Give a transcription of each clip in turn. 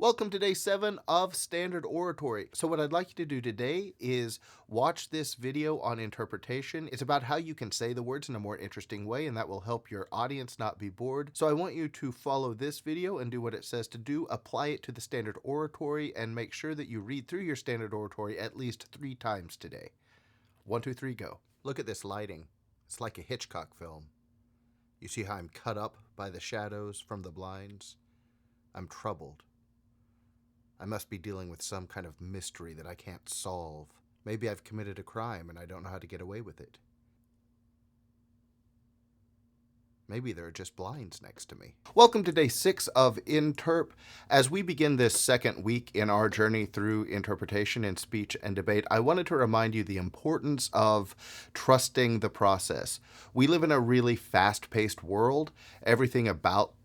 Welcome to day 7 of Standard Oratory. So what I'd like you to do today is watch this video on interpretation. It's about how you can say the words in a more interesting way, and that will help your audience not be bored. So I want you to follow this video and do what it says to do, apply it to the Standard Oratory, and make sure that you read through your Standard Oratory at least 3 times today. 1, 2, 3, go. Look at this lighting. It's like a Hitchcock film. You see how I'm cut up by the shadows from the blinds? I'm troubled. I must be dealing with some kind of mystery that I can't solve. Maybe I've committed a crime and I don't know how to get away with it. Maybe there are just blinds next to me. Welcome to day 6 of Interp. As we begin this second week in our journey through interpretation in speech and debate, I wanted to remind you the importance of trusting the process. We live in a really fast-paced world. Everything about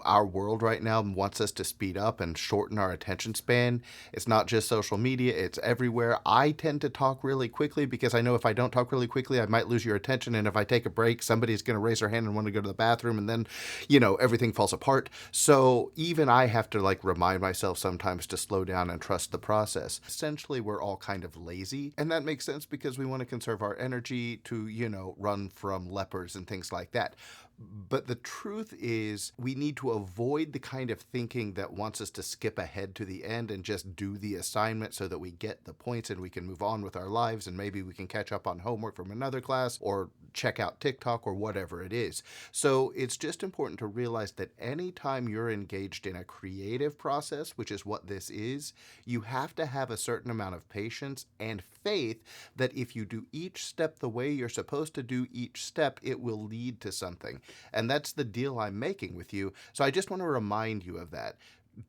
our world right now wants us to speed up and shorten our attention span. It's not just social media, it's everywhere. I tend to talk really quickly because I know if I don't talk really quickly, I might lose your attention. And if I take a break, somebody's going to raise their hand and want to go to the bathroom, and then, everything falls apart. So even I have to remind myself sometimes to slow down and trust the process. Essentially, we're all kind of lazy. And that makes sense because we want to conserve our energy to, run from lepers and things like that. But the truth is, we need to avoid the kind of thinking that wants us to skip ahead to the end and just do the assignment so that we get the points and we can move on with our lives, and maybe we can catch up on homework from another class or check out TikTok or whatever it is. So it's just important to realize that anytime you're engaged in a creative process, which is what this is, you have to have a certain amount of patience and faith that if you do each step the way you're supposed to do each step, it will lead to something. And that's the deal I'm making with you. So I just want to remind you of that.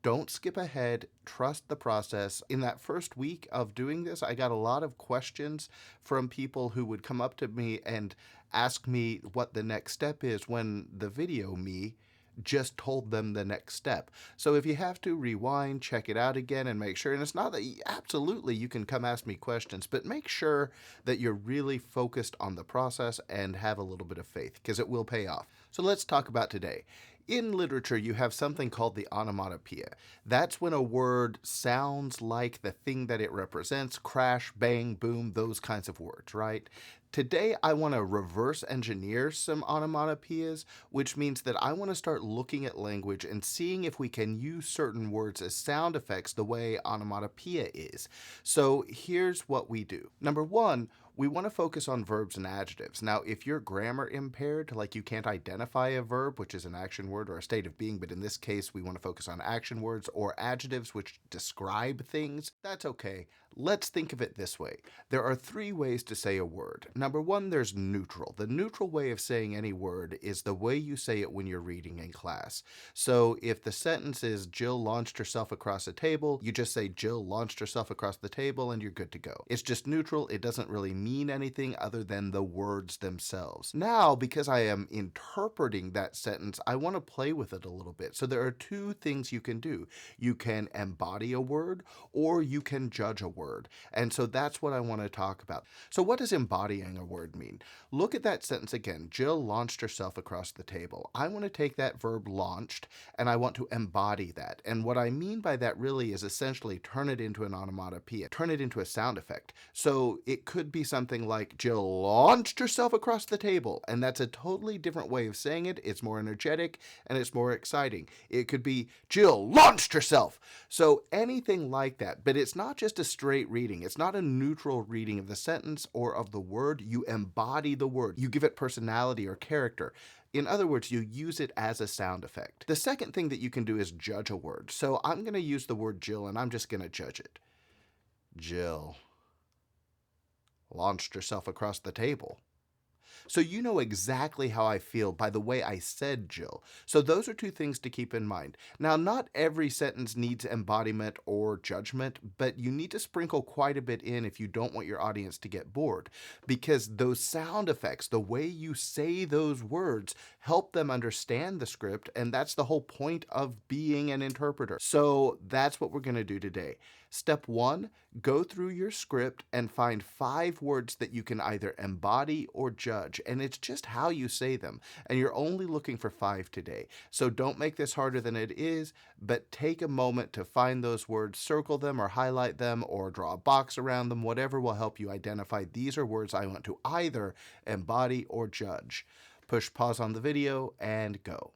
Don't skip ahead. Trust the process. In that first week of doing this, I got a lot of questions from people who would come up to me and ask me what the next step is when the video me just told them the next step. So if you have to rewind, check it out again and make sure. And it's not that absolutely you can come ask me questions, but make sure that you're really focused on the process and have a little bit of faith, because it will pay off. So let's talk about today. In literature, you have something called the onomatopoeia. That's when a word sounds like the thing that it represents: crash, bang, boom, those kinds of words, right? Today, I want to reverse engineer some onomatopoeias, which means that I want to start looking at language and seeing if we can use certain words as sound effects the way onomatopoeia is. So here's what we do. Number one, we want to focus on verbs and adjectives. Now, if you're grammar impaired, like you can't identify a verb, which is an action word or a state of being, but in this case, we want to focus on action words or adjectives which describe things, that's okay. Let's think of it this way. There are 3 ways to say a word. Number 1, there's neutral. The neutral way of saying any word is the way you say it when you're reading in class. So if the sentence is Jill launched herself across a table, you just say Jill launched herself across the table and you're good to go. It's just neutral. It doesn't really mean anything other than the words themselves. Now, because I am interpreting that sentence, I want to play with it a little bit. So there are 2 things you can do. You can embody a word, or you can judge a word. And so that's what I want to talk about. So what does embodying a word mean? Look at that sentence again. Jill launched herself across the table. I want to take that verb launched and I want to embody that. And what I mean by that really is essentially turn it into an onomatopoeia, turn it into a sound effect. So it could be something like Jill launched herself across the table. And that's a totally different way of saying it. It's more energetic and it's more exciting. It could be Jill launched herself. So anything like that. But it's not just a straight reading. It's not a neutral reading of the sentence or of the word. You embody the word. You give it personality or character. In other words, you use it as a sound effect. The second thing that you can do is judge a word. So I'm going to use the word Jill and I'm just going to judge it. Jill launched herself across the table. So you know exactly how I feel by the way I said Jill. So those are 2 things to keep in mind. Now, not every sentence needs embodiment or judgment, but you need to sprinkle quite a bit in if you don't want your audience to get bored, because those sound effects, the way you say those words, help them understand the script, and that's the whole point of being an interpreter. So that's what we're going to do today. Step 1, go through your script and find 5 words that you can either embody or judge. judge, and it's just how you say them. And you're only looking for 5 today. So don't make this harder than it is, but take a moment to find those words, circle them or highlight them or draw a box around them, whatever will help you identify these are words I want to either embody or judge. Push pause on the video and go.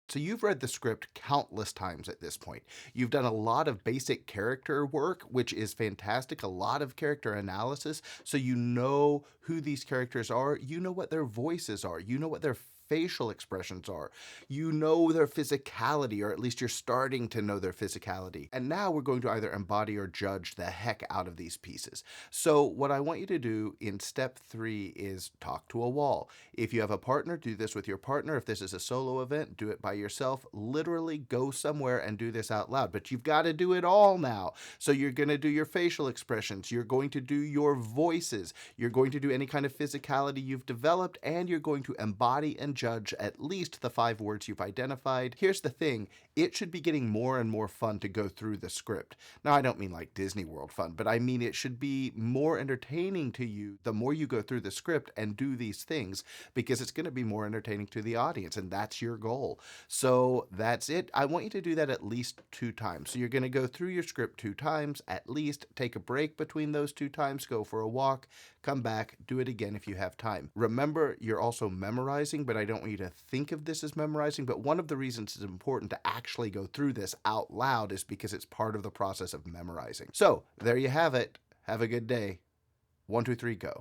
So you've read the script countless times at this point. You've done a lot of basic character work, which is fantastic, a lot of character analysis, so you know who these characters are, you know what their voices are, you know what their facial expressions are, you know their physicality, or at least you're starting to know their physicality. And now we're going to either embody or judge the heck out of these pieces. So what I want you to do in step 3 is talk to a wall. If you have a partner, do this with your partner. If this is a solo event, do it by yourself. Literally go somewhere and do this out loud, but you've got to do it all now. So you're going to do your facial expressions, you're going to do your voices, you're going to do any kind of physicality you've developed, and you're going to embody and judge at least the 5 words you've identified. Here's the thing, it should be getting more and more fun to go through the script. Now, I don't mean like Disney World fun, but I mean it should be more entertaining to you the more you go through the script and do these things, because it's going to be more entertaining to the audience, and that's your goal. So that's it. I want you to do that at least 2 times. So you're going to go through your script 2 times, at least take a break between those 2 times, go for a walk, come back, do it again if you have time. Remember, you're also memorizing, but I don't want you to think of this as memorizing, but one of the reasons it's important to actually go through this out loud is because it's part of the process of memorizing. So there you have it. Have a good day. 1, 2, 3, go.